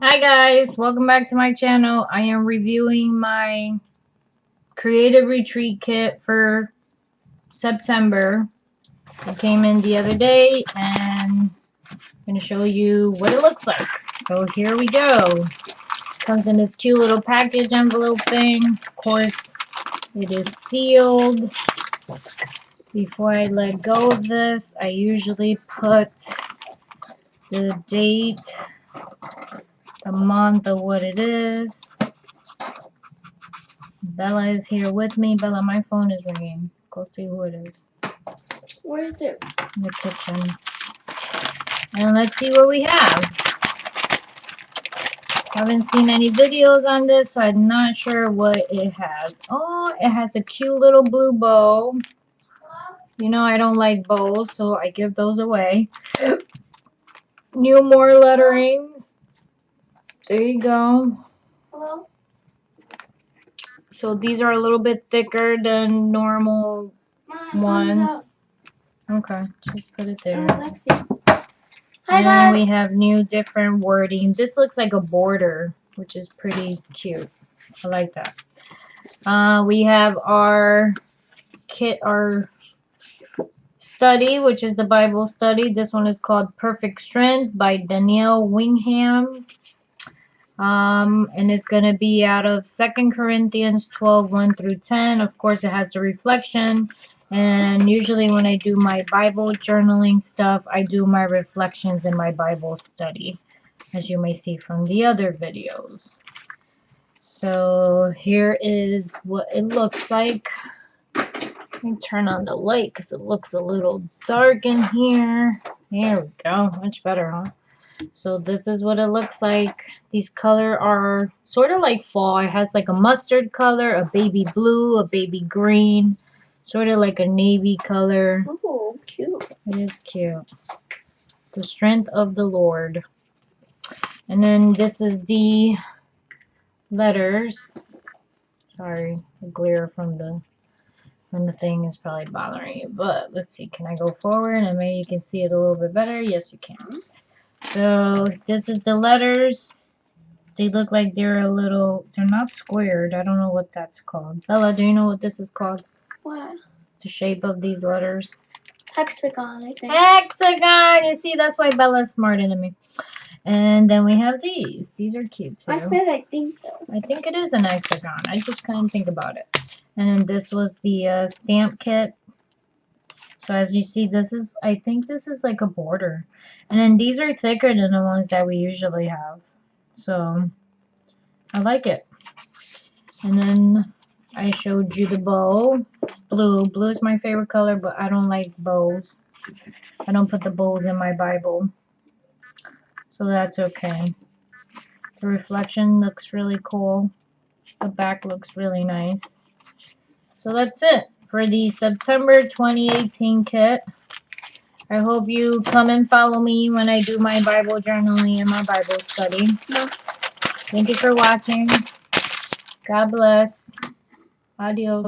Hi guys, welcome back to my channel. I am reviewing my creative retreat kit for September. It came in the other day and I'm going to show you what it looks like. So here we go. Comes in this cute little package envelope thing. Of course, it is sealed. Before I let go of this, I usually put the date, the month of what it is. Bella is here with me. Bella, my phone is ringing. Go see who it is. Where is it? In the kitchen. And let's see what we have. Haven't seen any videos on this, so I'm not sure what it has. Oh, it has a cute little blue bow. You know I don't like bows, so I give those away. New more letterings. There you go. Hello? So these are a little bit thicker than normal ones. Okay, just put it there. Hi And guys. we have new different wording. This looks like a border, which is pretty cute. I like that. We have our kit, our study, which is the Bible study. This one is called Perfect Strength by Danielle Wingham. And it's going to be out of 2 Corinthians 12, 1 through 10. Of course, it has the reflection. And usually when I do my Bible journaling stuff, I do my reflections in my Bible study, as you may see from the other videos. So here is what it looks like. Let me turn on the light because it looks a little dark in here. There we go. Much better, huh? So this is what it looks like. These colors are sort of like fall. It has like a mustard color, a baby blue, a baby green, sort of like a navy color. Oh, cute. It is cute. The strength of the Lord. And then this is the letters. Sorry, the glare from the thing is probably bothering you. But let's see. Can I go forward and maybe you can see it a little bit better? Yes, you can. So this is the letters. They look like they're not squared. I don't know what that's called. Bella, do you know what this is called? What? The shape of these letters? Hexagon, I think. Hexagon! You see, that's why Bella's smarter than me. And then we have these. These are cute too. I said I think so. I think it is an hexagon. I just couldn't think about it. And then this was the stamp kit. So as you see, I think this is like a border. And then these are thicker than the ones that we usually have. So I like it. And then I showed you the bow. It's blue. Blue is my favorite color, but I don't like bows. I don't put the bows in my Bible. So that's okay. The reflection looks really cool. The back looks really nice. So that's it for the September 2018 kit. I hope you come and follow me when I do my Bible journaling and my Bible study. Thank you for watching. God bless. Adios.